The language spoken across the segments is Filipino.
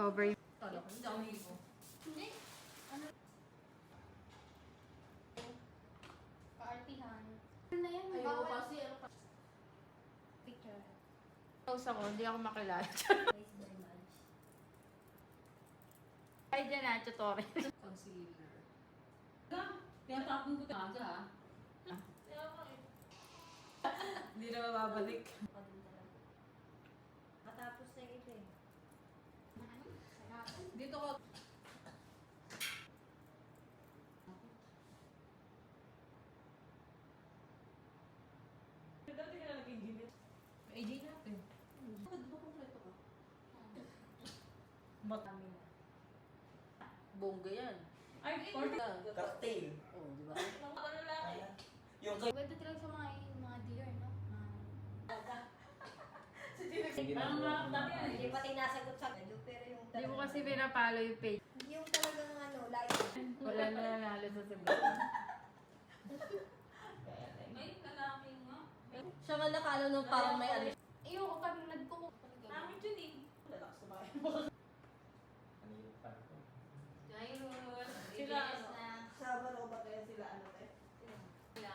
Cover. Kala ko, hindi ako hipo. Hindi. Ano? Kaartihan. Ano na yan? Ayoko Bawal. kasi, ano pa. Picture. Close ako, hindi ako makilala. Thanks very much. Ay, dyan na, tutorial. Concealer. Tinatapon ko talaga ha. Kaya ako eh. Hindi na mababalik. Ako din talaga. Matapos na ito eh. Dito ko. Dati ka na nag-engineer. AJ natin. Bakit ba kompleto ka? Kami na. Bongga yan. Ay, Cocktail. oh, di ba? Ano lang eh. Yung Pwede talaga sa mga deer, no? Parang dati yan eh. Hindi pati nasagot sa pero yung Hindi mo kasi pinapalo yung page. yung talagang live. Wala na nanalo sa sabi. May lalaki nga. Siya nga nakala nung parang may ano. Ayoko kami nagkukuha. Namin dyan eh. Lalakas na ba? Ano yung parko? Sila Sila ano? na. Sabado ba kaya sila ano te? Sila.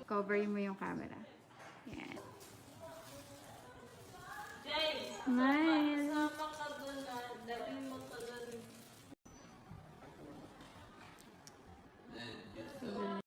Cover mo yung camera. Yan. Jay! Nice!